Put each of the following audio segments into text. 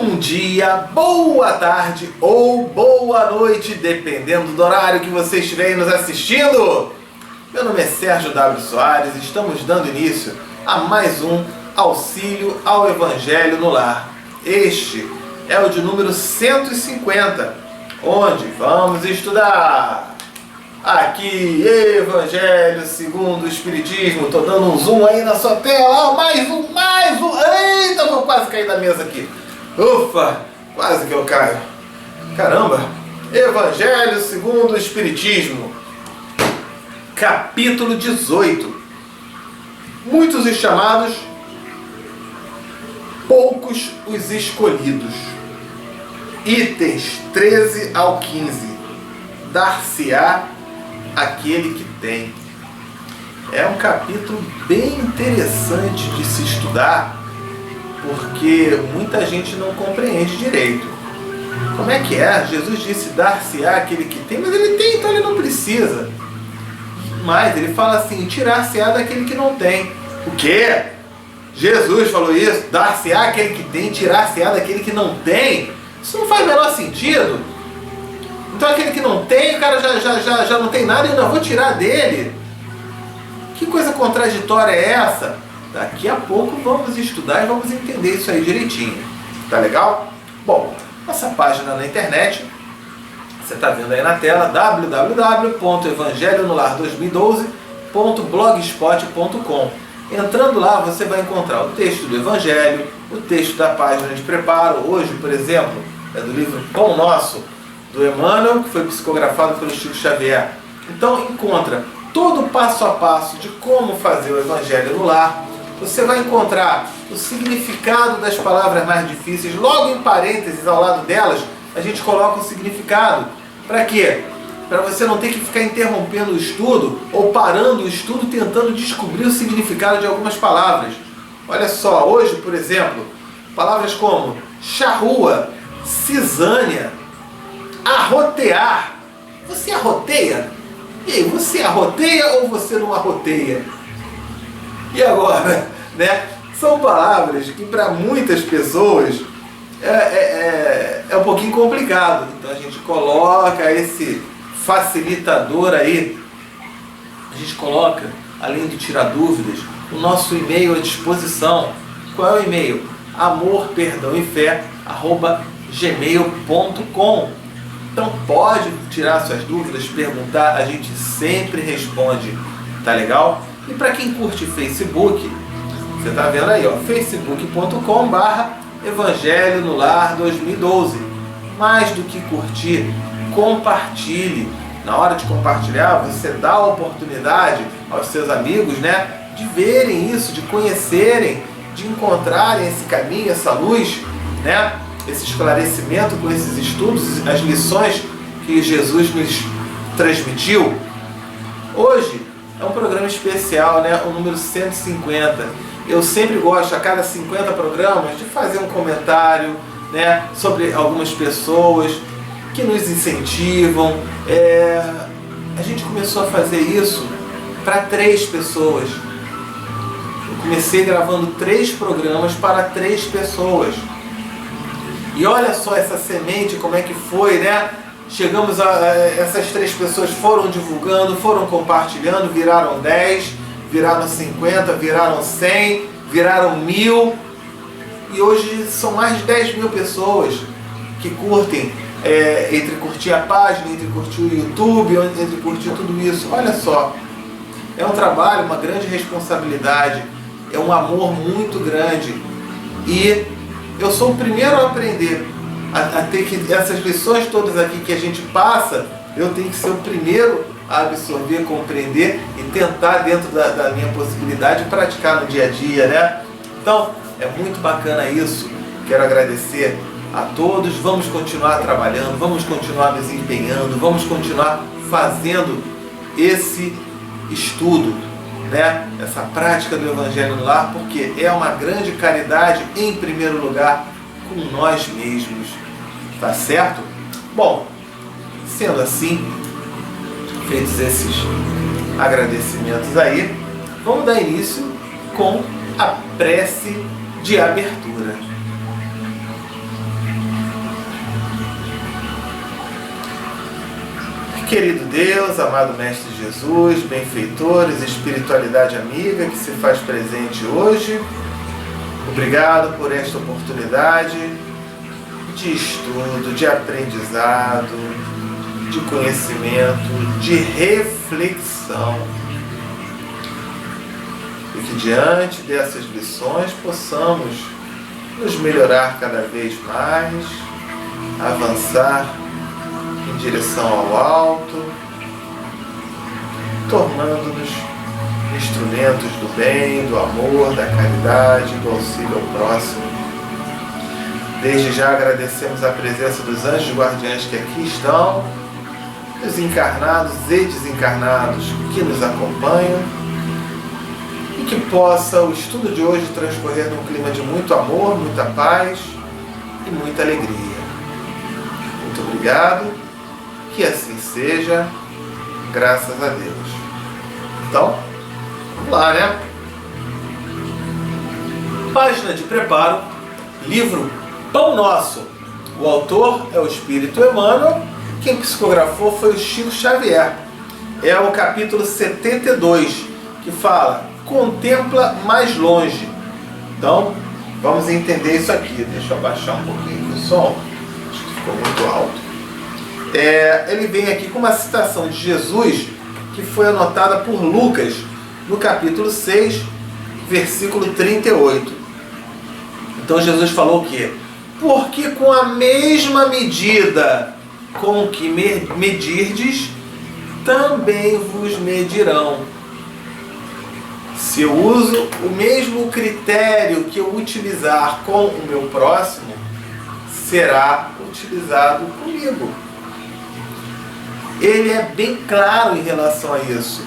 Bom dia, boa tarde ou boa noite, dependendo do horário que você estiver aí nos assistindo. Meu nome é Sérgio W. Soares e estamos dando início a mais um Auxílio ao Evangelho no Lar. Este é o de número 150, onde vamos estudar aqui Evangelho segundo o Espiritismo. Estou dando um zoom aí na sua tela, mais um, eita, vou quase cair da mesa aqui. Ufa, quase que eu caio. Caramba, Evangelho segundo o Espiritismo, capítulo 18. Muitos os chamados, poucos os escolhidos. Itens 13 ao 15. Dar-se-á aquele que tem. É um capítulo bem interessante de se estudar, porque muita gente não compreende direito. Como é que é? Jesus disse dar-se-á aquele que tem, mas ele tem, então ele não precisa. Mas ele fala assim, tirar-se-á daquele que não tem. O quê? Jesus falou isso? Dar-se-á aquele que tem, tirar-se-á daquele que não tem? Isso não faz o menor sentido. Então aquele que não tem, o cara já não tem nada e eu ainda vou tirar dele. Que coisa contraditória é essa? Daqui a pouco vamos estudar e vamos entender isso aí direitinho. Tá legal? Bom, nossa página na internet, você está vendo aí na tela, www.evangelhonolar2012.blogspot.com. Entrando lá, você vai encontrar o texto do Evangelho, o texto da página de preparo. Hoje, por exemplo, é do livro Pão Nosso, do Emmanuel, que foi psicografado pelo Chico Xavier. Então, encontra todo o passo a passo de como fazer o Evangelho no lar. Você vai encontrar o significado das palavras mais difíceis. Logo em parênteses, ao lado delas, a gente coloca o significado. Para quê? Para você não ter que ficar interrompendo o estudo ou parando o estudo tentando descobrir o significado de algumas palavras. Olha só, hoje, por exemplo, palavras como charrua, cisânia, arrotear. Você arroteia? E aí, você arroteia ou você não arroteia? E agora, né? São palavras que para muitas pessoas é um pouquinho complicado. Então a gente coloca esse facilitador aí. A gente coloca, além de tirar dúvidas, o nosso e-mail à disposição. Qual é o e-mail? amorperdãoefé@gmail.com. Então pode tirar suas dúvidas, perguntar, a gente sempre responde. Tá legal? E para quem curte Facebook, você está vendo aí, ó, facebook.com/Evangelho no Lar 2012. Mais do que curtir, compartilhe. Na hora de compartilhar, você dá a oportunidade aos seus amigos, né, de verem isso, de conhecerem, de encontrarem esse caminho, essa luz, né, esse esclarecimento com esses estudos, as lições que Jesus nos transmitiu. Hoje é um programa especial, né? O número 150. Eu sempre gosto, a cada 50 programas, de fazer um comentário, né, sobre algumas pessoas que nos incentivam. A gente começou a fazer isso para 3 pessoas. Eu comecei gravando 3 programas para 3 pessoas. E olha só essa semente, como é que foi, né? Chegamos essas 3 pessoas foram divulgando, foram compartilhando, viraram 10, viraram 50, viraram 100, viraram 1000. E hoje são mais de 10.000 pessoas que curtem, entre curtir a página, entre curtir o YouTube, entre curtir tudo isso. Olha só, é um trabalho, uma grande responsabilidade, é um amor muito grande. E eu sou o primeiro a aprender a ter que essas lições todas aqui que a gente passa, eu tenho que ser o primeiro a absorver, compreender e tentar, dentro da minha possibilidade, praticar no dia a dia, né? Então, é muito bacana isso. Quero agradecer a todos. Vamos continuar trabalhando, vamos continuar nos empenhando, vamos continuar fazendo esse estudo, né? Essa prática do Evangelho no Lar, porque é uma grande caridade, em primeiro lugar, com nós mesmos. Tá certo? Bom, sendo assim, feitos esses agradecimentos aí, vamos dar início com a prece de abertura. Querido Deus, amado Mestre Jesus, benfeitores, espiritualidade amiga que se faz presente hoje, obrigado por esta oportunidade de estudo, de aprendizado, de conhecimento, de reflexão. E que diante dessas lições possamos nos melhorar cada vez mais, avançar em direção ao alto, tornando-nos instrumentos do bem, do amor, da caridade, do auxílio ao próximo. Desde já agradecemos a presença dos anjos guardiães que aqui estão, os encarnados e desencarnados que nos acompanham, e que possa o estudo de hoje transcorrer num clima de muito amor, muita paz e muita alegria. Muito obrigado. Que assim seja, graças a Deus. Então, vamos lá, né? Página de preparo, livro Pão Nosso. O autor é o Espírito Emmanuel, quem psicografou foi o Chico Xavier. É o capítulo 72, que fala, contempla mais longe. Então, vamos entender isso aqui. Deixa eu abaixar um pouquinho o som, acho que ficou muito alto. Ele vem aqui com uma citação de Jesus que foi anotada por Lucas no capítulo 6, versículo 38. Então Jesus falou o quê? Porque com a mesma medida com que medirdes, também vos medirão. Se eu uso o mesmo critério que eu utilizar com o meu próximo, será utilizado comigo. Ele é bem claro em relação a isso.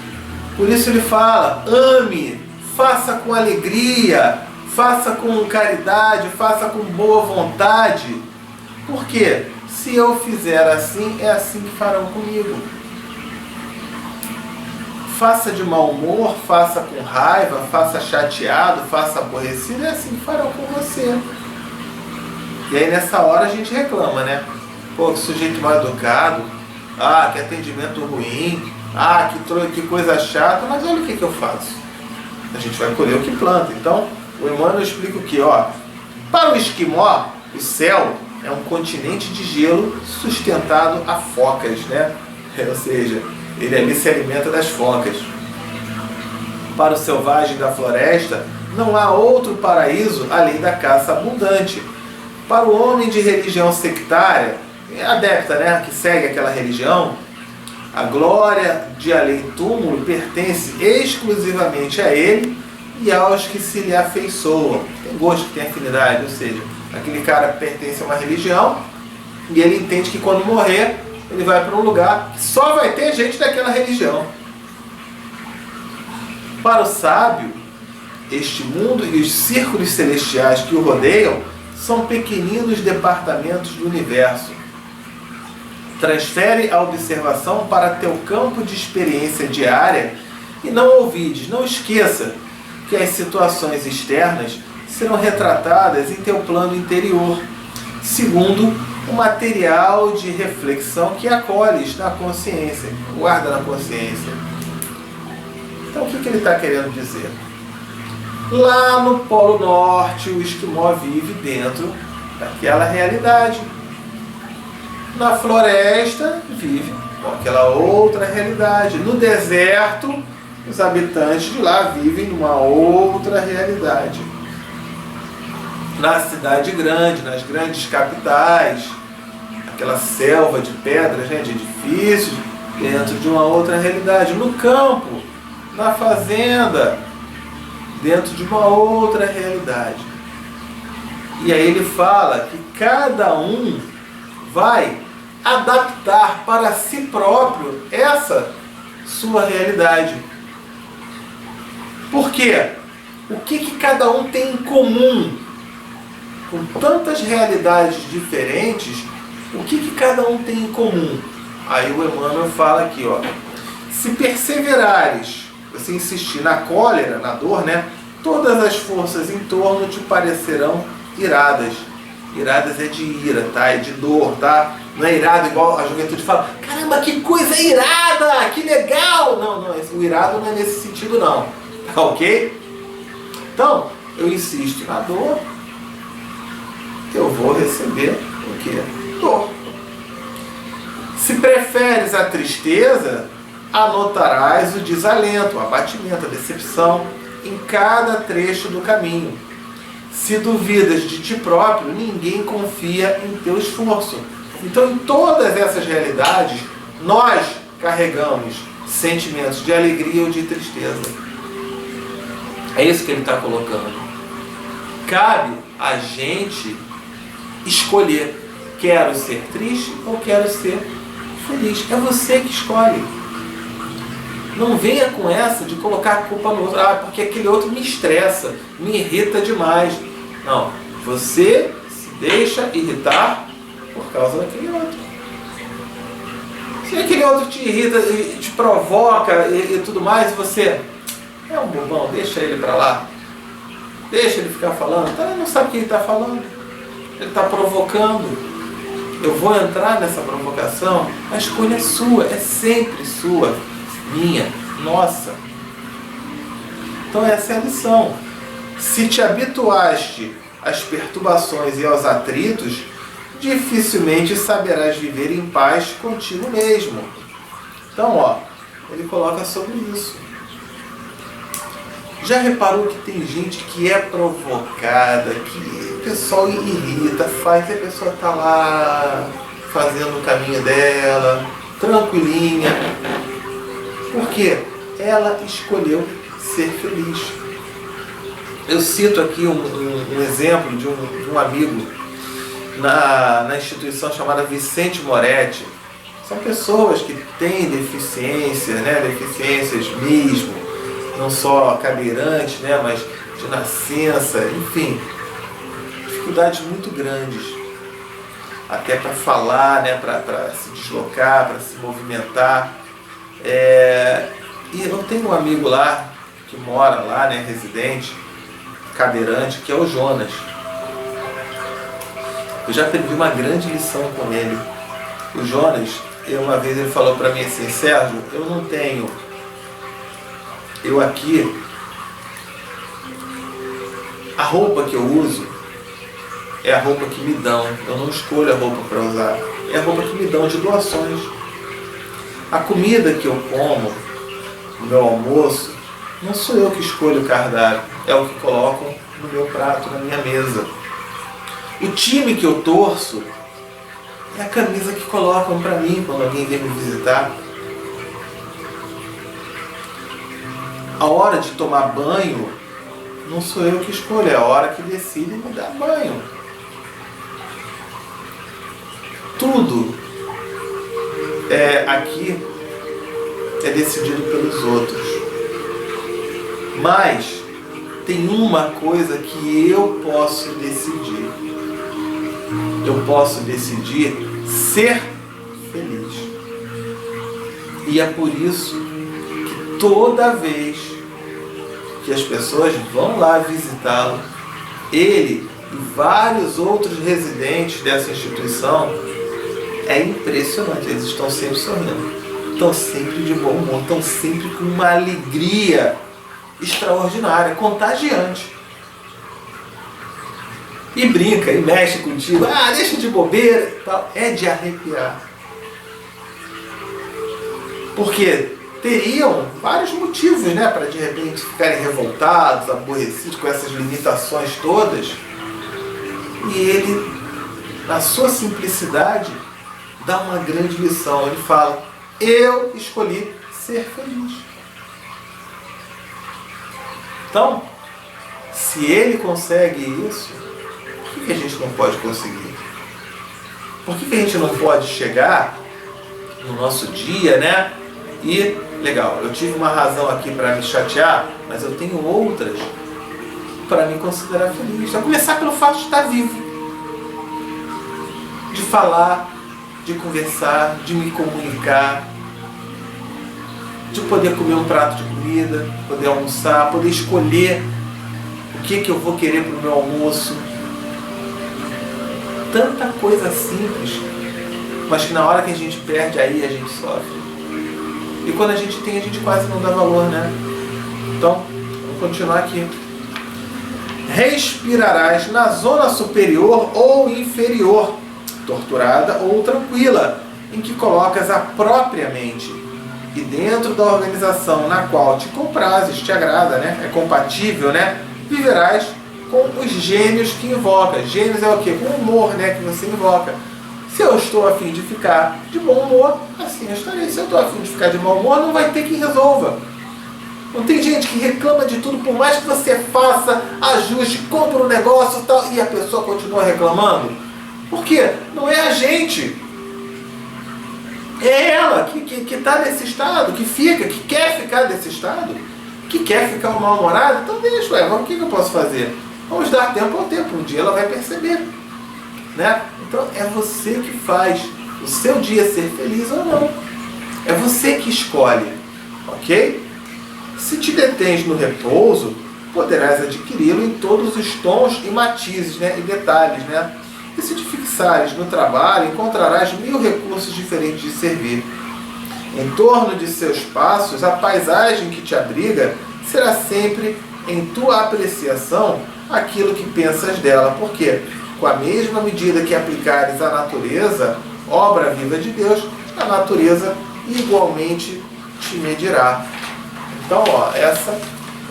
Por isso ele fala, ame, faça com alegria, faça com caridade, faça com boa vontade. Por quê? Se eu fizer assim, é assim que farão comigo. Faça de mau humor, faça com raiva, faça chateado, faça aborrecido, é assim que farão com você. E aí nessa hora a gente reclama, né? Pô, que sujeito mal educado. Ah, que atendimento ruim. Ah, que coisa chata. Mas olha o que eu faço. A gente vai colher o que planta. Então, o Emmanuel explica o que? Para o esquimó, o céu é um continente de gelo sustentado a focas, né? Ou seja, ele ali se alimenta das focas. Para o selvagem da floresta, não há outro paraíso além da caça abundante. Para o homem de religião sectária, adepta, né, que segue aquela religião, a glória de além-túmulo pertence exclusivamente a ele e aos que se lhe afeiçoam. Tem gosto, tem afinidade, ou seja, aquele cara pertence a uma religião e ele entende que quando morrer, ele vai para um lugar que só vai ter gente daquela religião. Para o sábio, este mundo e os círculos celestiais que o rodeiam são pequeninos departamentos do universo. Transfere a observação para teu campo de experiência diária e não ouvides, não esqueça que as situações externas serão retratadas em teu plano interior, segundo o material de reflexão que acolhes na consciência, guarda na consciência. Então o que ele está querendo dizer? Lá no Polo Norte, o esquimó vive dentro daquela realidade. Na floresta, vive com aquela outra realidade. No deserto, os habitantes de lá vivem numa outra realidade. Na cidade grande, nas grandes capitais, aquela selva de pedras, né, de edifícios, dentro de uma outra realidade. No campo, na fazenda, dentro de uma outra realidade. E aí ele fala que cada um vai adaptar para si próprio essa sua realidade. Por quê? O que cada um tem em comum? Com tantas realidades diferentes, o que cada um tem em comum? Aí o Emmanuel fala aqui, se perseverares, você insistir na cólera, na dor, né? Todas as forças em torno te parecerão iradas. Iradas é de ira, tá? É de dor, tá? Não é irado igual a juventude fala, caramba, que coisa irada, que legal! Não, o irado não é nesse sentido não, tá ok? Então, eu insisto na dor, eu vou receber o quê? Dor. Se preferes a tristeza, anotarás o desalento, o abatimento, a decepção em cada trecho do caminho. Se duvidas de ti próprio, ninguém confia em teu esforço. Então, em todas essas realidades, nós carregamos sentimentos de alegria ou de tristeza. É isso que ele está colocando. Cabe a gente escolher: quero ser triste ou quero ser feliz. É você que escolhe. Não venha com essa de colocar a culpa no outro. Ah, porque aquele outro me estressa, me irrita demais. Não, você se deixa irritar por causa daquele outro. Se aquele outro te irrita, te provoca e tudo mais, você é um bobão, deixa ele pra lá. Deixa ele ficar falando. Então, ele não sabe o que ele está falando. Ele está provocando. Eu vou entrar nessa provocação. A escolha é sua, é sempre sua. Minha, nossa. Então essa é a lição. Se te habituaste às perturbações e aos atritos, dificilmente saberás viver em paz contigo mesmo. Então, ele coloca sobre isso. Já reparou que tem gente que é provocada, que o pessoal irrita, faz e a pessoa está lá fazendo o caminho dela, tranquilinha. Porque ela escolheu ser feliz. Eu cito aqui um exemplo de um amigo na instituição chamada Vicente Moretti. São pessoas que têm deficiência, né? Deficiências mesmo, não só cadeirantes, né? Mas de nascença, enfim, dificuldades muito grandes, até para falar, né? Para se deslocar, para se movimentar. E eu tenho um amigo lá, que mora lá, né, residente, cadeirante, que é o Jonas. Eu já aprendi uma grande lição com ele. O Jonas, uma vez ele falou para mim assim: Sérgio, eu aqui, a roupa que eu uso é a roupa que me dão, eu não escolho a roupa para usar, é a roupa que me dão de doações. A comida que eu como, no meu almoço, não sou eu que escolho o cardápio, é o que colocam no meu prato, na minha mesa. O time que eu torço é a camisa que colocam para mim quando alguém vem me visitar. A hora de tomar banho, não sou eu que escolho, é a hora que decidem me dar banho. Tudo aqui é decidido pelos outros. Mas tem uma coisa que eu posso decidir. Eu posso decidir ser feliz. E é por isso que toda vez que as pessoas vão lá visitá-lo, ele e vários outros residentes dessa instituição, é impressionante, eles estão sempre sorrindo, estão sempre de bom humor, estão sempre com uma alegria extraordinária, contagiante. E brinca, e mexe contigo, deixa de bobeira e tal. É de arrepiar. Porque teriam vários motivos, né, para de repente ficarem revoltados, aborrecidos com essas limitações todas. E ele, na sua simplicidade, dá uma grande lição. Ele fala: eu escolhi ser feliz. Então, se ele consegue isso, por que a gente não pode conseguir? Por que a gente não pode chegar no nosso dia, né? E, legal, eu tive uma razão aqui para me chatear, mas eu tenho outras para me considerar feliz. A começar pelo fato de estar vivo, de falar, de conversar, de me comunicar, de poder comer um prato de comida, poder almoçar, poder escolher o que eu vou querer para o meu almoço. tanta coisa simples, mas que na hora que a gente perde, aí a gente sofre. E quando a gente tem, a gente quase não dá valor, né? Então, vamos continuar aqui. Respirarás na zona superior ou inferior, torturada ou tranquila, em que colocas a própria mente. E dentro da organização na qual te comprazes, te agrada, né? É compatível, né? Viverás com os gênios que invoca. Gênios é o quê? O humor, né? Que você invoca. Se eu estou a fim de ficar de bom humor, assim eu estarei. Se eu estou a fim de ficar de mau humor, não vai ter quem resolva. Não tem gente que reclama de tudo, por mais que você faça, ajuste, compre um negócio e tal, e a pessoa continua reclamando. Por quê? Não é a gente. É ela que está nesse estado, que fica, que quer ficar nesse estado, que quer ficar mal-humorada. Então deixa, o que eu posso fazer? Vamos dar tempo ao tempo, um dia ela vai perceber, né? Então é você que faz o seu dia ser feliz ou não. É você que escolhe, ok? Se te detens no repouso, poderás adquiri-lo em todos os tons e matizes, né? E detalhes, né? E se te fixares no trabalho, encontrarás 1000 recursos diferentes de servir. Em torno de seus passos, a paisagem que te abriga será sempre, em tua apreciação, aquilo que pensas dela. Por quê? Com a mesma medida que aplicares à natureza, obra viva de Deus, a natureza igualmente te medirá. Então, essa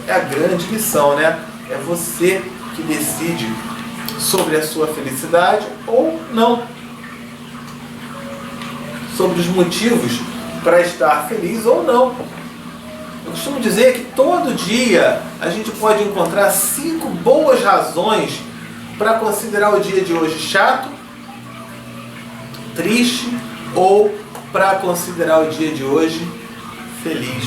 é a grande lição, né? É você que decide sobre a sua felicidade ou não. Sobre os motivos para estar feliz ou não. Eu costumo dizer que todo dia a gente pode encontrar 5 boas razões para considerar o dia de hoje chato, triste ou para considerar o dia de hoje feliz.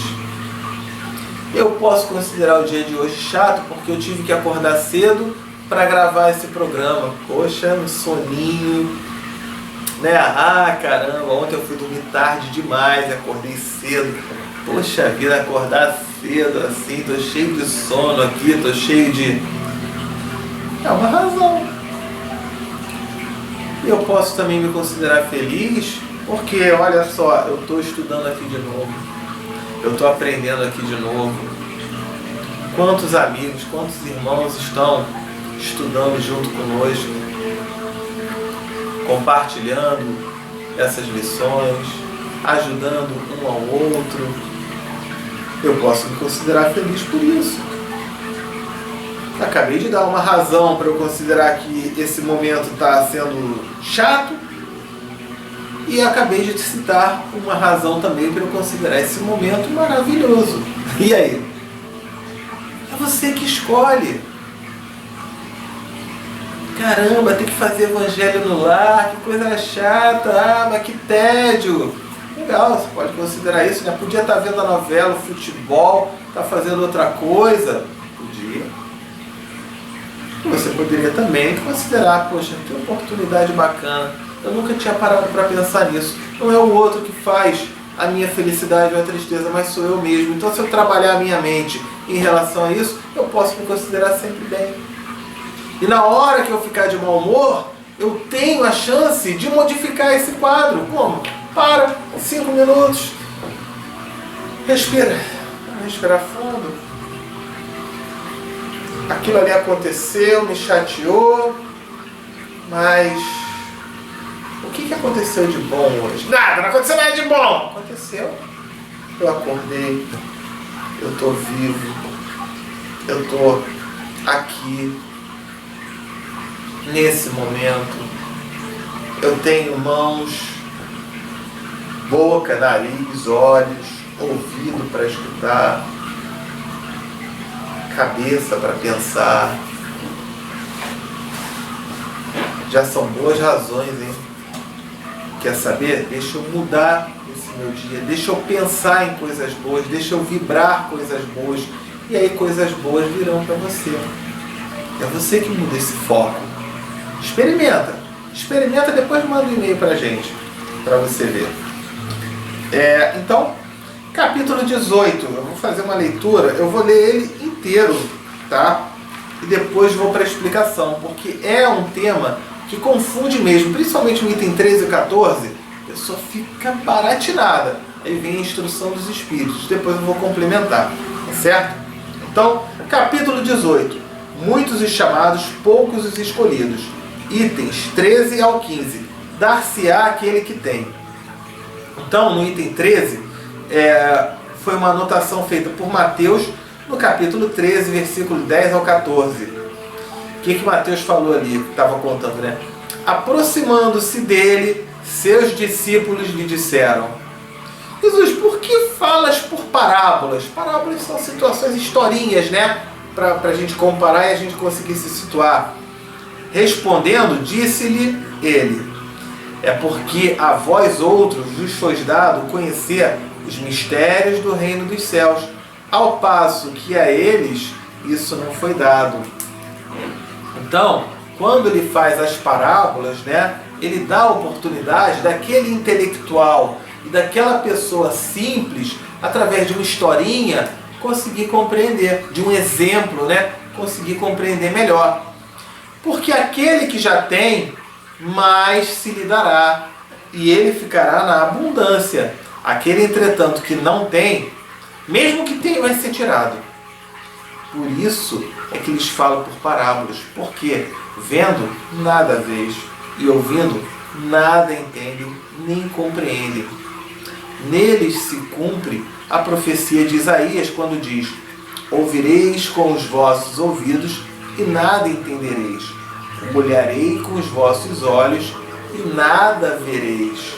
Eu posso considerar o dia de hoje chato porque eu tive que acordar cedo para gravar esse programa. Poxa, um soninho, né? Ah, caramba, ontem eu fui dormir tarde demais, acordei cedo. Poxa vida, acordar cedo assim, tô cheio de sono aqui, tô cheio de... É uma razão. Eu posso também me considerar feliz porque, olha só, eu estou estudando aqui de novo. Eu estou aprendendo aqui de novo. Quantos amigos, quantos irmãos estão estudando junto conosco, compartilhando essas lições, ajudando um ao outro. Eu posso me considerar feliz por isso. Acabei de dar uma razão para eu considerar que esse momento está sendo chato e acabei de citar uma razão também para eu considerar esse momento maravilhoso. E aí? É você que escolhe. Caramba, tem que fazer evangelho no lar, que coisa chata, mas que tédio. Legal, você pode considerar isso, né? Podia estar vendo a novela, o futebol, estar fazendo outra coisa. Podia. Você poderia também considerar, poxa, que oportunidade bacana. Eu nunca tinha parado para pensar nisso. Não é o outro que faz a minha felicidade ou a tristeza, mas sou eu mesmo. Então, se eu trabalhar a minha mente em relação a isso, eu posso me considerar sempre bem. E na hora que eu ficar de mau humor, eu tenho a chance de modificar esse quadro. Como? Para, 5 minutos. Respira. Respira fundo. Aquilo ali aconteceu, me chateou, mas o que aconteceu de bom hoje? Nada, não aconteceu nada de bom. Aconteceu. Eu acordei, eu estou vivo, eu estou aqui, nesse momento. Eu tenho mãos, boca, nariz, olhos, ouvido para escutar, cabeça para pensar. Já são boas razões, hein? Quer saber? Deixa eu mudar esse meu dia, deixa eu pensar em coisas boas, deixa eu vibrar coisas boas, e aí coisas boas virão para você. É você que muda esse foco. Experimenta, depois manda um e-mail pra gente, para você ver. Então, capítulo 18, eu vou fazer uma leitura, eu vou ler ele inteiro, tá? E depois vou para a explicação, porque é um tema que confunde mesmo, principalmente no item 13 e 14, a pessoa fica baratinada. Aí vem a instrução dos espíritos, depois eu vou complementar, tá certo? Então, capítulo 18, muitos os chamados, poucos os escolhidos. Itens 13 ao 15, dar-se-á aquele que tem. Então, no item 13, foi uma anotação feita por Mateus, no capítulo 13, versículo 10 ao 14. O que Mateus falou ali, que estava contando, né? Aproximando-se dele, seus discípulos lhe disseram: Jesus, por que falas por parábolas? Parábolas são situações, historinhas, né? Para a gente comparar e a gente conseguir se situar. Respondendo, disse-lhe ele: é porque a vós outros vos foi dado conhecer os mistérios do reino dos céus, ao passo que a eles isso não foi dado. Então, quando ele faz as parábolas, né, ele dá a oportunidade daquele intelectual e daquela pessoa simples, através de uma historinha, conseguir compreender, de um exemplo, né, conseguir compreender melhor. Porque aquele que já tem, mais se lhe dará, e ele ficará na abundância. Aquele, entretanto, que não tem, mesmo que tenha, vai ser tirado. Por isso é que eles falam por parábolas, porque vendo, nada vês, e ouvindo, nada entendem, nem compreendem. Neles se cumpre a profecia de Isaías, quando diz: ouvireis com os vossos ouvidos e nada entendereis. Olharei com os vossos olhos e nada vereis.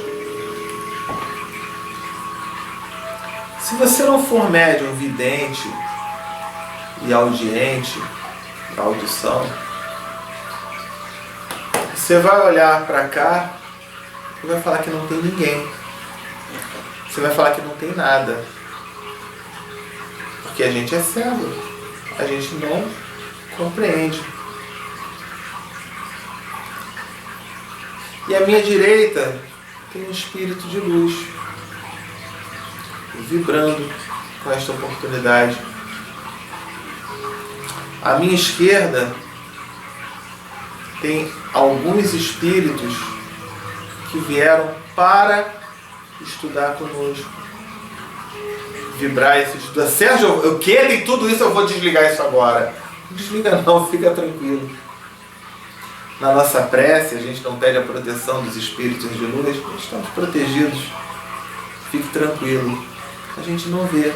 Se você não for médium vidente e audiente, audição, você vai olhar para cá e vai falar que não tem ninguém. Você vai falar que não tem nada. Porque a gente é cego. A gente não compreende. E à minha direita tem um espírito de luz, vibrando com esta oportunidade. À minha esquerda tem alguns espíritos que vieram para estudar conosco, vibrar esse estudo. Sérgio, o que? Tem tudo isso, eu vou desligar isso agora. Não desliga não, fica tranquilo. Na nossa prece, a gente não pede a proteção dos espíritos de luz, estamos protegidos. Fique tranquilo. A gente não vê.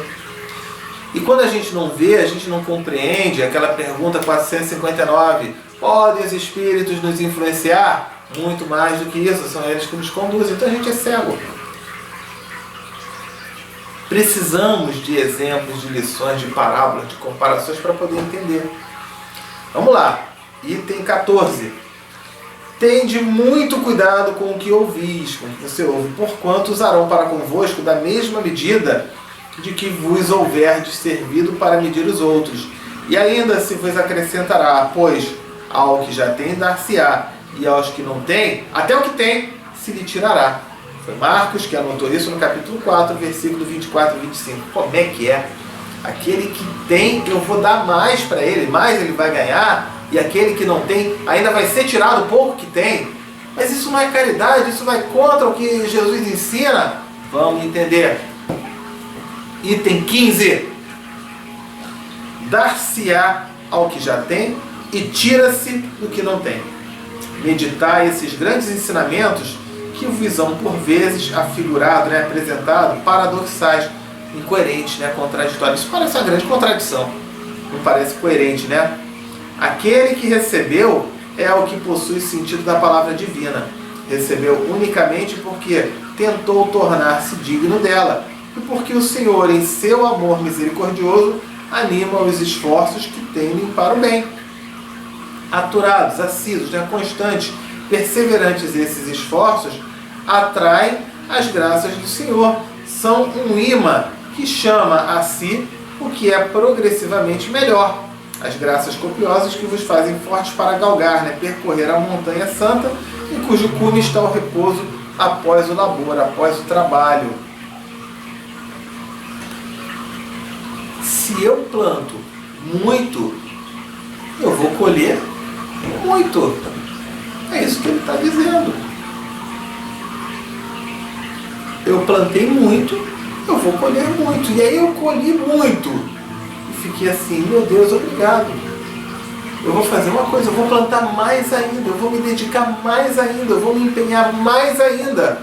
E quando a gente não vê, a gente não compreende aquela pergunta 459. Podem os espíritos nos influenciar? Muito mais do que isso, são eles que nos conduzem. Então a gente é cego. Precisamos de exemplos, de lições, de parábolas, de comparações para poder entender. Vamos lá. Item 14. Tende muito cuidado com o que ouvis, com o que você ouve, porquanto usarão para convosco da mesma medida de que vos houverdes servido para medir os outros. E ainda se vos acrescentará, pois ao que já tem dar-se-á, e aos que não têm, até o que tem, se lhe tirará. Foi Marcos que anotou isso no capítulo 4, versículo 24 e 25. Como é que é? Aquele que tem, eu vou dar mais para ele, mais ele vai ganhar, e aquele que não tem, ainda vai ser tirado o pouco que tem. Mas isso não é caridade, isso vai contra o que Jesus ensina. Vamos entender. Item 15. Dar-se-á ao que já tem e tira-se do que não tem. Meditar esses grandes ensinamentos que vos são por vezes afigurado, né, apresentado, paradoxais, incoerentes, né, contraditórios. Isso parece uma grande contradição. Não parece coerente, né? Aquele que recebeu é o que possui sentido da palavra divina. Recebeu unicamente porque tentou tornar-se digno dela e porque o Senhor, em seu amor misericordioso, anima os esforços que tendem para o bem. Aturados, assíduos, né, constantes, perseverantes esses esforços atraem as graças do Senhor. São um imã que chama a si o que é progressivamente melhor. As graças copiosas que vos fazem fortes para galgar, né, percorrer a montanha santa, em cujo cume está o repouso após o labor, após o trabalho. Se eu planto muito, eu vou colher muito. É isso que ele está dizendo. Eu plantei muito, eu vou colher muito. E aí eu colhi muito. E fiquei assim, meu Deus, obrigado. Eu vou fazer uma coisa, eu vou plantar mais ainda, eu vou me dedicar mais ainda, eu vou me empenhar mais ainda.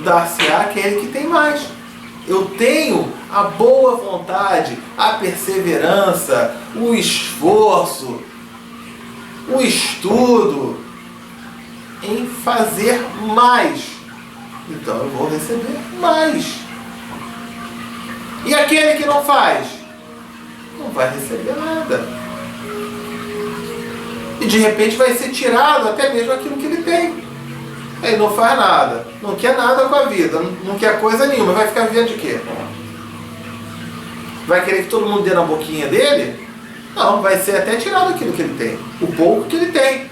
Dar-se-á aquele que tem mais. Eu tenho a boa vontade, a perseverança, o esforço, o estudo em fazer mais. Então eu vou receber mais. E aquele que não faz, não vai receber nada. E de repente vai ser tirado até mesmo aquilo que ele tem. Ele não faz nada, não quer nada com a vida, não quer coisa nenhuma, vai ficar vivendo de quê? Vai querer que todo mundo dê na boquinha dele? Não, vai ser até tirado aquilo que ele tem, o pouco que ele tem.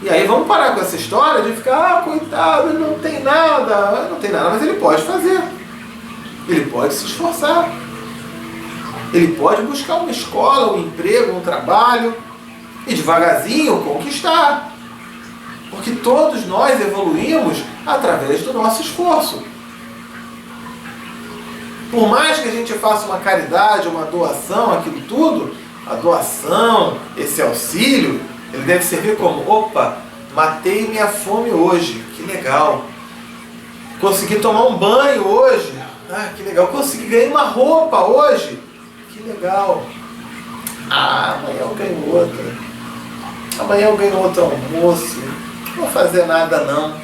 E aí vamos parar com essa história de ficar, coitado, ele não tem nada, mas ele pode fazer. Ele pode se esforçar. Ele pode buscar uma escola, um emprego, um trabalho e devagarzinho conquistar. Porque todos nós evoluímos através do nosso esforço. Por mais que a gente faça uma caridade, uma doação, aquilo tudo, a doação, esse auxílio, ele deve servir como, opa, matei minha fome hoje, que legal. Consegui tomar um banho hoje, que legal. Consegui ganhar uma roupa hoje, que legal. Amanhã eu ganho outra. Amanhã eu ganho outro almoço. Não vou fazer nada não.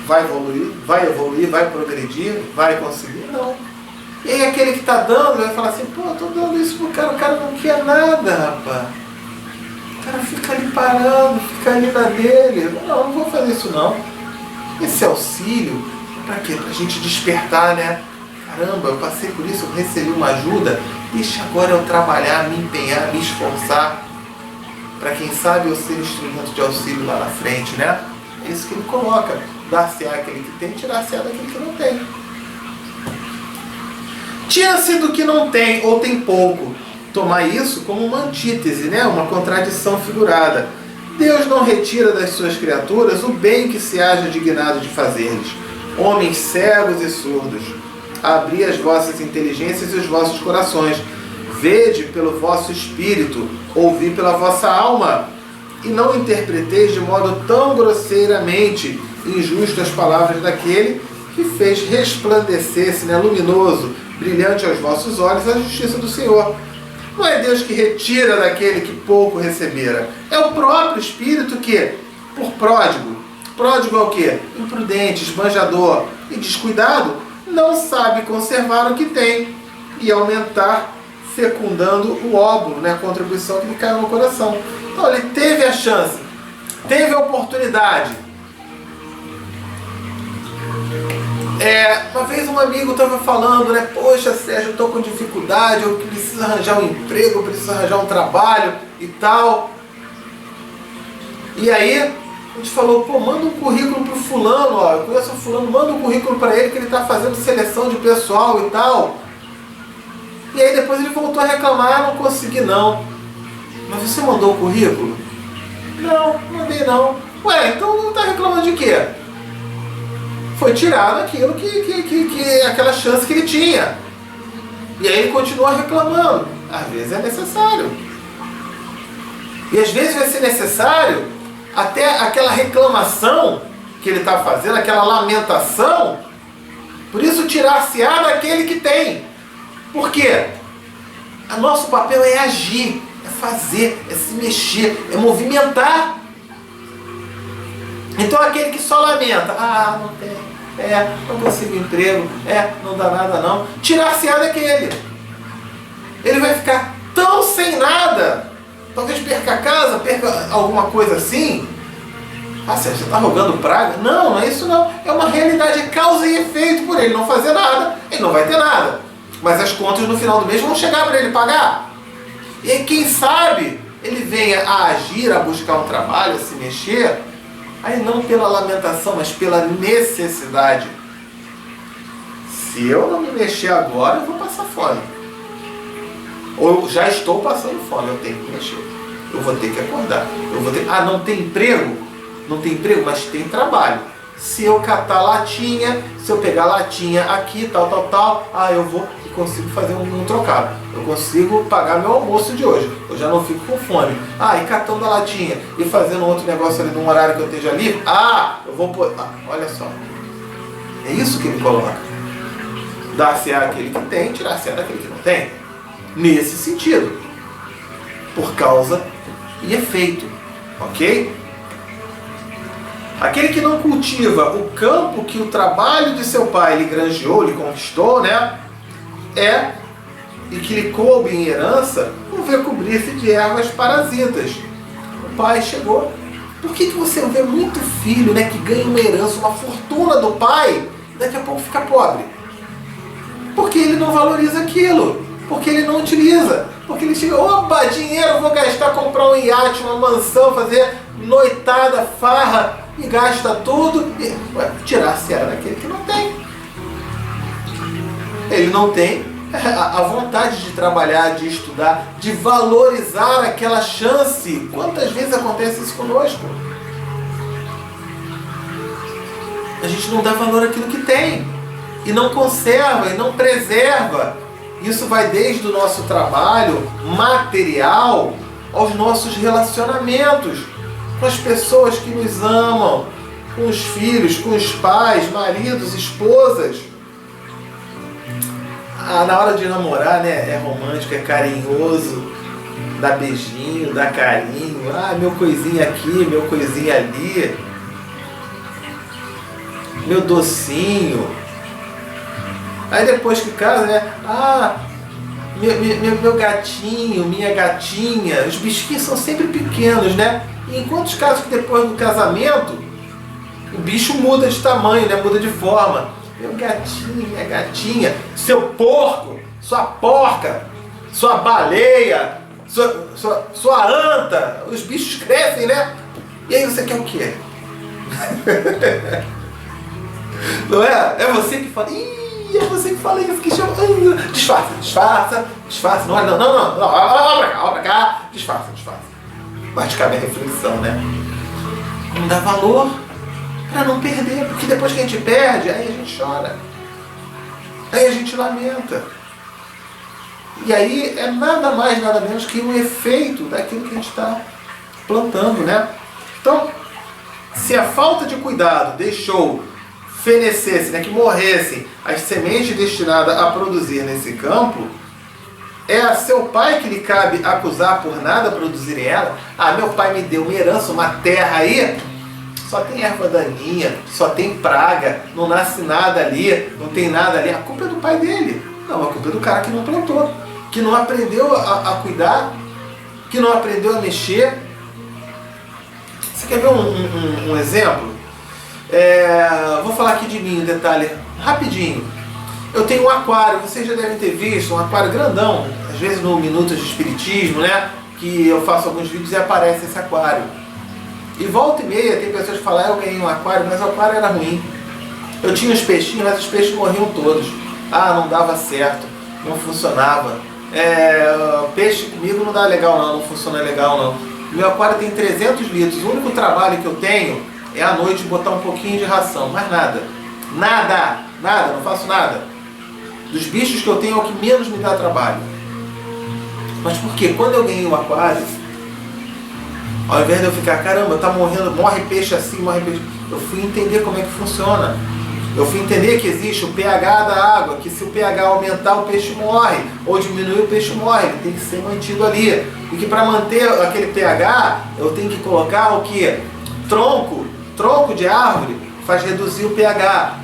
Vai evoluir, vai progredir, vai conseguir? Não. E aí aquele que está dando vai falar assim, pô, eu estou dando isso pro cara, o cara não quer nada, rapaz. O cara fica ali parando, fica ali na dele. Não vou fazer isso não. Esse auxílio, para quê? Para a gente despertar, né? Caramba, eu passei por isso, eu recebi uma ajuda, deixa agora eu trabalhar, me empenhar, me esforçar, para quem sabe eu ser instrumento de auxílio lá na frente, né? É isso que ele coloca. Dar-se-á aquele que tem, tirar-se-á daquele que não tem. Tira-se do que não tem ou tem pouco. Tomar isso como uma antítese, né? Uma contradição figurada. Deus não retira das suas criaturas o bem que se haja dignado de fazer-lhes. Homens cegos e surdos, abri as vossas inteligências e os vossos corações. Vede pelo vosso espírito, ouvi pela vossa alma, e não interpreteis de modo tão grosseiramente injusto as palavras daquele que fez resplandecer-se, né, luminoso, brilhante aos vossos olhos, a justiça do Senhor. Não é Deus que retira daquele que pouco recebera. É o próprio Espírito que, por pródigo é o quê? Imprudente, esbanjador e descuidado, não sabe conservar o que tem e aumentar, fecundando o óbolo, né, a contribuição que lhe caiu no coração. Então ele teve a chance, teve a oportunidade. Uma vez um amigo estava falando, né? Poxa, Sérgio, eu estou com dificuldade, eu preciso arranjar um emprego, eu preciso arranjar um trabalho e tal. E aí a gente falou, pô, manda um currículo pro fulano, ó, eu conheço o fulano, manda um currículo para ele que ele está fazendo seleção de pessoal e tal. E aí depois ele voltou a reclamar, não consegui não. Mas você mandou o currículo? Não, mandei não. Ué, então não está reclamando de quê? Foi tirado aquilo aquela chance que ele tinha. E aí ele continua reclamando. Às vezes é necessário. E às vezes vai ser necessário até aquela reclamação que ele está fazendo, aquela lamentação. Por isso tirar-se-á daquele que tem. Por quê? O nosso papel é agir, é fazer, é se mexer, é movimentar. Então aquele que só lamenta, não tem, não consigo emprego, não dá nada não, tirar-se-á daquele. Ele vai ficar tão sem nada, talvez perca a casa, perca alguma coisa assim. Você está rogando praga? Não, não é isso não. É uma realidade, é causa e efeito. Por ele não fazer nada, ele não vai ter nada. Mas as contas no final do mês vão chegar para ele pagar. E aí, quem sabe ele venha a agir, a buscar um trabalho, a se mexer, aí não pela lamentação, mas pela necessidade. Se eu não me mexer agora, eu vou passar fome. Ou eu já estou passando fome, eu tenho que mexer. eu vou ter que acordar. Não tem emprego? Não tem emprego, mas tem trabalho. Se eu catar latinha, se eu pegar latinha aqui, tal, eu vou e consigo fazer um trocado. Eu consigo pagar meu almoço de hoje. Eu já não fico com fome. E catando a latinha e fazendo outro negócio ali num horário que eu esteja livre, eu vou pôr. Olha só. É isso que ele coloca. Dar-se àquele que tem, tirar-se daquele que não tem. Nesse sentido. Por causa e efeito. Ok? Aquele que não cultiva o campo que o trabalho de seu pai lhe granjeou, lhe conquistou, né? E que lhe coube em herança, não vê cobrir-se de ervas parasitas. O pai chegou. Por que você vê muito filho, né, que ganha uma herança, uma fortuna do pai, e daqui a pouco fica pobre? Porque ele não valoriza aquilo. Porque ele não utiliza. Porque ele chega, opa, dinheiro, vou gastar, comprar um iate, uma mansão, fazer noitada, farra, e gasta tudo. Tirar-se era daquele que não tem. Ele não tem a vontade de trabalhar, de estudar, de valorizar aquela chance. Quantas vezes acontece isso conosco? A gente não dá valor àquilo que tem. E não conserva, e não preserva. Isso vai desde o nosso trabalho material aos nossos relacionamentos com as pessoas que nos amam, com os filhos, com os pais, maridos, esposas. Na hora de namorar, né, é romântico, é carinhoso, dá beijinho, dá carinho, meu coisinha aqui, meu coisinha ali, meu docinho. Aí depois que casa, né, meu gatinho, minha gatinha, os bichinhos são sempre pequenos, né? E em quantos casos que depois do casamento, o bicho muda de tamanho, né? Muda de forma. Meu gatinho, minha gatinha, seu porco, sua porca, sua baleia, sua anta, os bichos crescem, né? E aí você quer o quê? Não é? É você que fala, é você que fala isso, que chama. Disfarça. Não, olha pra cá, disfarça. Mas cabe a reflexão, né? Não dá valor para não perder, porque depois que a gente perde, aí a gente chora, aí a gente lamenta. E aí é nada mais, nada menos que um efeito daquilo que a gente está plantando, né? Então, se a falta de cuidado deixou fenecesse, né, que morressem as sementes destinadas a produzir nesse campo, é a seu pai que lhe cabe acusar por nada produzirem ela. Meu pai me deu uma herança, uma terra aí, só tem erva daninha, só tem praga, não nasce nada ali, não tem nada ali. A culpa é do pai dele. Não, a culpa é do cara que não plantou, que não aprendeu a cuidar, que não aprendeu a mexer. Você quer ver um exemplo? Vou falar aqui de mim, um detalhe rapidinho. Eu tenho um aquário, vocês já devem ter visto, um aquário grandão, às vezes no Minutos de Espiritismo, né? Que eu faço alguns vídeos e aparece esse aquário. E volta e meia tem pessoas que falam, eu ganhei um aquário, mas o aquário era ruim. Eu tinha os peixinhos, mas os peixes morriam todos. Não dava certo, não funcionava. Peixe comigo não dá legal não funciona legal não. Meu aquário tem 300 litros, o único trabalho que eu tenho é à noite botar um pouquinho de ração, mais nada. Nada, não faço nada. Dos bichos que eu tenho é o que menos me dá trabalho. Mas por quê? Quando eu ganhei o aquário, ao invés de eu ficar, caramba, tá morrendo, morre peixe assim, morre peixe, eu fui entender como é que funciona. Eu fui entender que existe o pH da água, que se o pH aumentar o peixe morre, ou diminuir o peixe morre, ele tem que ser mantido ali. E que para manter aquele pH, eu tenho que colocar o que? Tronco de árvore faz reduzir o pH.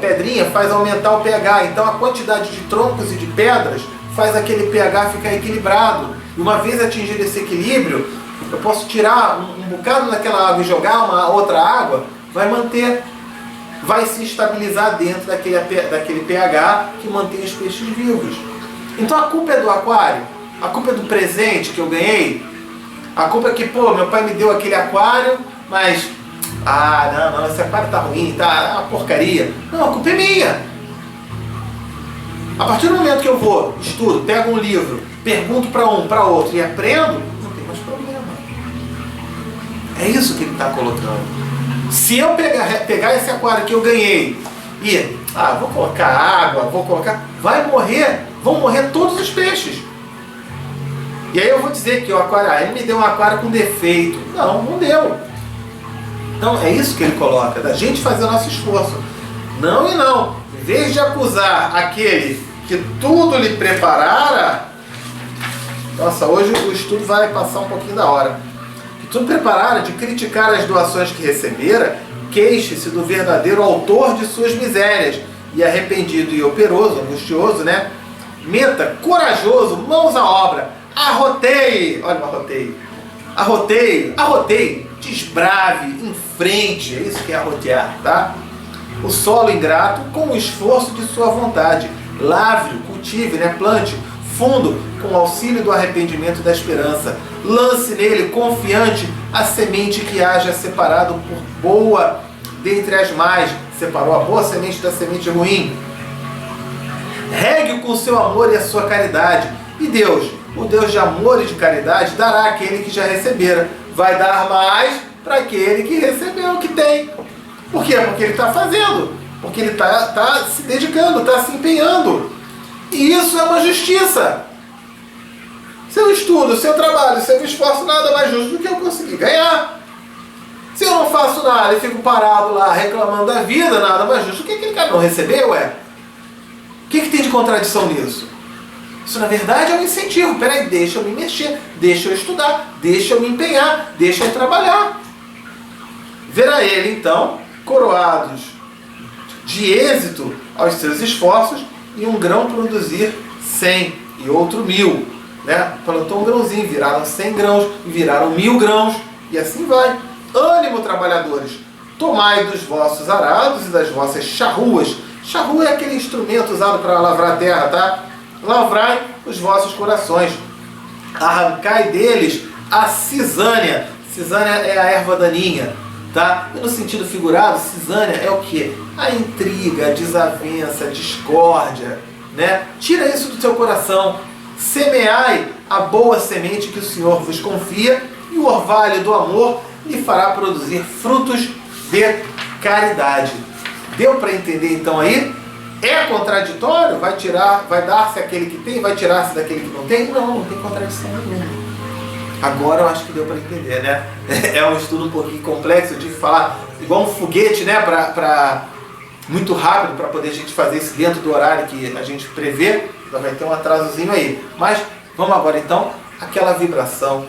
Pedrinha faz aumentar o pH. Então a quantidade de troncos e de pedras faz aquele pH ficar equilibrado. E uma vez atingido esse equilíbrio, eu posso tirar um bocado daquela água e jogar uma outra água, vai manter, vai se estabilizar dentro daquele pH que mantém os peixes vivos. Então a culpa é do aquário? A culpa é do presente que eu ganhei? A culpa é que, meu pai me deu aquele aquário, mas não, esse aquário tá ruim, tá uma porcaria. Não, a culpa é minha. A partir do momento que eu vou, estudo, pego um livro, pergunto para um, para outro e aprendo, não tem mais problema. É isso que ele está colocando. Se eu pegar esse aquário que eu ganhei e, vou colocar água, vão morrer todos os peixes. E aí eu vou dizer que o aquário, ele me deu um aquário com defeito. Não deu. Então é isso que ele coloca, da gente fazer o nosso esforço. Não e não. Em vez de acusar aquele que tudo lhe preparara, nossa, hoje o estudo vai passar um pouquinho da hora. Que tudo preparara de criticar as doações que recebera, queixe-se do verdadeiro autor de suas misérias, e arrependido e operoso, angustioso, né? Meta, corajoso, mãos à obra, arroteie, olha o arroteie, desbrave, enfrente, é isso que é arrotear, tá? O solo ingrato com o esforço de sua vontade, lavre-o, cultive, né? Plante, fundo, com o auxílio do arrependimento e da esperança, lance nele, confiante, a semente que haja separado por boa dentre as más, separou a boa semente da semente ruim, regue-o com o seu amor e a sua caridade, e Deus, o Deus de amor e de caridade, dará àquele que já recebera, vai dar mais para aquele que recebeu, que tem. Por quê? Porque ele está fazendo, porque ele está se dedicando, está se empenhando. E isso é uma justiça. Seu estudo, seu trabalho, seu esforço, nada mais justo do que eu conseguir ganhar. Se eu não faço nada e fico parado lá reclamando da vida, nada mais justo do que aquele cara não recebeu, ué? O que tem de contradição nisso? Isso na verdade é um incentivo. Peraí, deixa eu me mexer, deixa eu estudar, deixa eu me empenhar, deixa eu trabalhar. Verá ele então, coroados de êxito aos seus esforços, e um grão produzir 100 e outro 1000, né? Plantou um grãozinho, viraram 100 grãos e viraram 1000 grãos, e assim vai. Ânimo, trabalhadores, tomai dos vossos arados e das vossas charruas. Charrua é aquele instrumento usado para lavrar a terra, tá? Lavrai os vossos corações, arrancai deles a cisânia. Cisânia é a erva daninha, tá? E no sentido figurado, cisânia é o que? A intriga, a desavença, a discórdia, né? Tira isso do seu coração. Semeai a boa semente que o Senhor vos confia, e o orvalho do amor lhe fará produzir frutos de caridade. Deu para entender então aí? É contraditório? Vai dar-se aquele que tem, vai tirar-se daquele que não tem? Não tem contradição nenhuma. Agora eu acho que deu para entender, né? É um estudo um pouquinho complexo, de falar igual um foguete, né? Muito rápido para poder a gente fazer isso dentro do horário que a gente prevê. Então vai ter um atrasozinho aí. Mas vamos agora então, aquela vibração,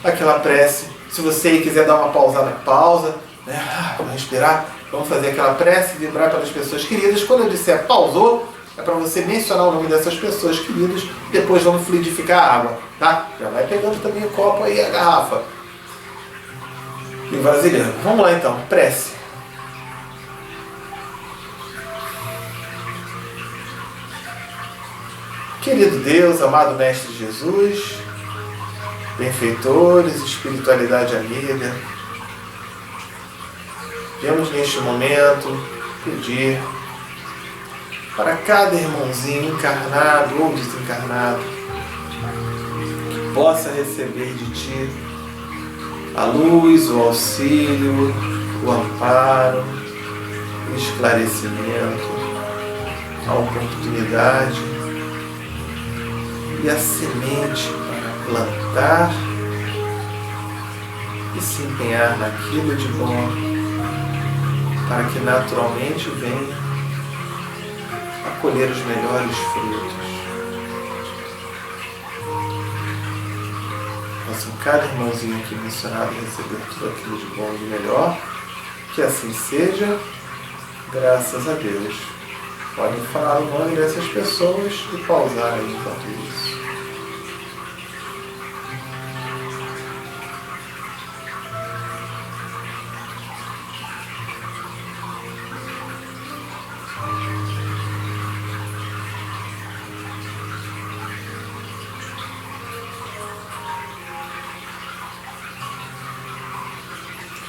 aquela prece. Se você quiser dar uma pausada, pausa, né? Vamos respirar. Vamos fazer aquela prece, vibrar pelas pessoas queridas. Quando eu disser pausou, é para você mencionar o nome dessas pessoas queridas. Depois vamos fluidificar a água, tá? Já vai pegando também o copo aí, a garrafa. E vasilhando. Vamos lá então, prece. Querido Deus, amado Mestre Jesus, benfeitores, espiritualidade amiga, viemos neste momento pedir para cada irmãozinho encarnado ou desencarnado que possa receber de Ti a luz, o auxílio, o amparo, o esclarecimento, a oportunidade e a semente para plantar e se empenhar naquilo de bom, para que naturalmente venha a colher os melhores frutos. Possam cada irmãozinho aqui mencionado receber tudo aquilo de bom e de melhor, que assim seja, graças a Deus. Podem falar o nome dessas pessoas e pausar aí enquanto isso.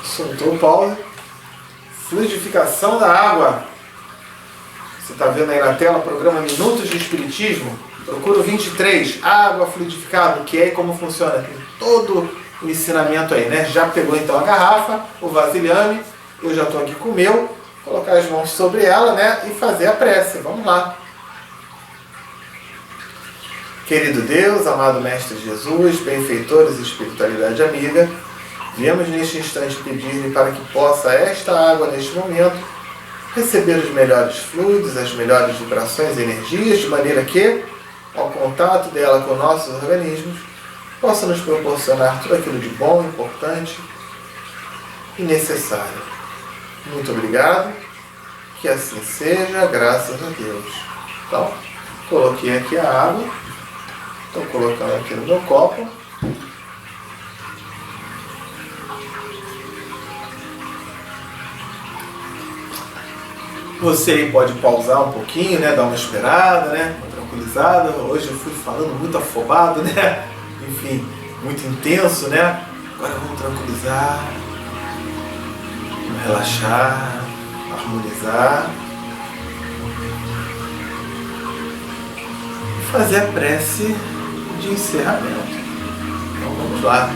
Soltou o pause. Fluidificação da água. Você está vendo aí na tela o programa Minutos de Espiritismo? Procura o 23, água fluidificada, que é como funciona. Tem todo o ensinamento aí, né? Já pegou então a garrafa, o vasilhame, eu já estou aqui com o meu, colocar as mãos sobre ela, né? E fazer a prece. Vamos lá. Querido Deus, amado Mestre Jesus, benfeitores e espiritualidade amiga, viemos neste instante pedir-lhe para que possa esta água, neste momento, receber os melhores fluidos, as melhores vibrações e energias, de maneira que, ao contato dela com nossos organismos, possa nos proporcionar tudo aquilo de bom, importante e necessário. Muito obrigado, que assim seja, graças a Deus. Então, coloquei aqui a água, estou colocando aqui no meu copo. Você aí pode pausar um pouquinho, né? Dar uma esperada, né? Uma tranquilizada. Hoje eu fui falando muito afobado, né? Enfim, muito intenso, né? Agora vamos tranquilizar, vamos relaxar, harmonizar. E fazer a prece de encerramento. Então vamos lá.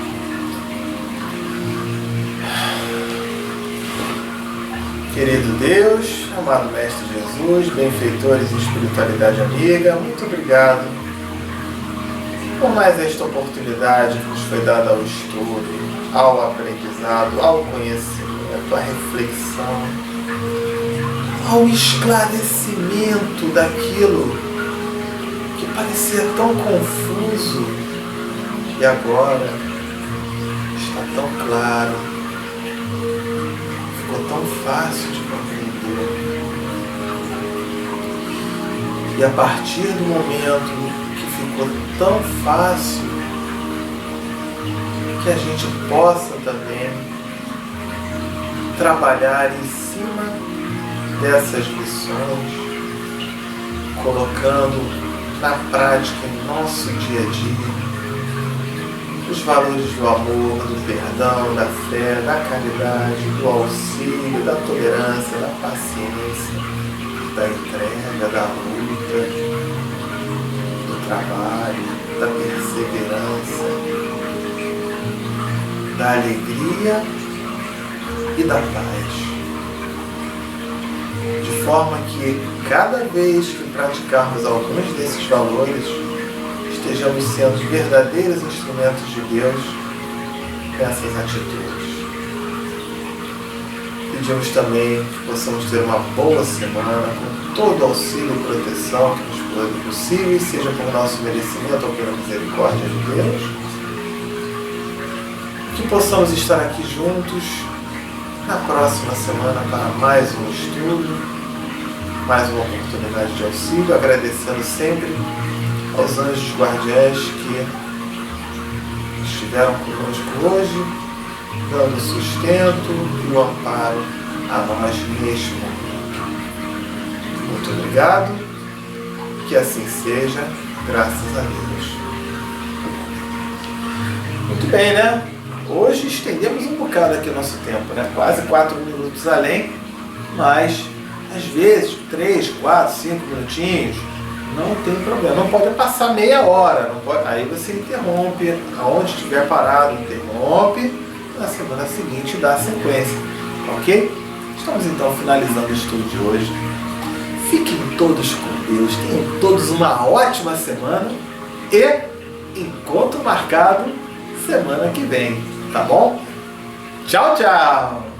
Querido Deus, amado Mestre Jesus, benfeitores e espiritualidade amiga, muito obrigado por mais esta oportunidade que nos foi dada ao estudo, ao aprendizado, ao conhecimento, à reflexão, ao esclarecimento daquilo que parecia tão confuso e agora está tão claro, ficou tão fácil de compreender. E a partir do momento ficou tão fácil, que a gente possa também trabalhar em cima dessas lições, colocando na prática em nosso dia a dia os valores do amor, do perdão, da fé, da caridade, do auxílio, da tolerância, da paciência, da entrega, da luta, trabalho, da perseverança, da alegria e da paz. De forma que cada vez que praticarmos alguns desses valores, estejamos sendo verdadeiros instrumentos de Deus nessas atitudes. Pedimos também que possamos ter uma boa semana, com todo o auxílio e proteção que nos for possível, seja por nosso merecimento ou pela misericórdia de Deus. Que possamos estar aqui juntos na próxima semana para mais um estudo, mais uma oportunidade de auxílio, agradecendo sempre aos anjos guardiães que estiveram conosco hoje, dando sustento e o amparo a nós neste momento. Muito obrigado, que assim seja, graças a Deus. Muito bem, né? Hoje estendemos um bocado aqui o nosso tempo, né? Quase 4 minutos além, mas às vezes 3, 4, 5 minutinhos, não tem problema. Não pode passar meia hora, não pode... aí você interrompe, aonde estiver parado, interrompe, na semana seguinte dá a sequência, ok? Estamos então finalizando o estudo de hoje. Fiquem todos com Deus, tenham todos uma ótima semana e encontro marcado semana que vem, tá bom? Tchau, tchau!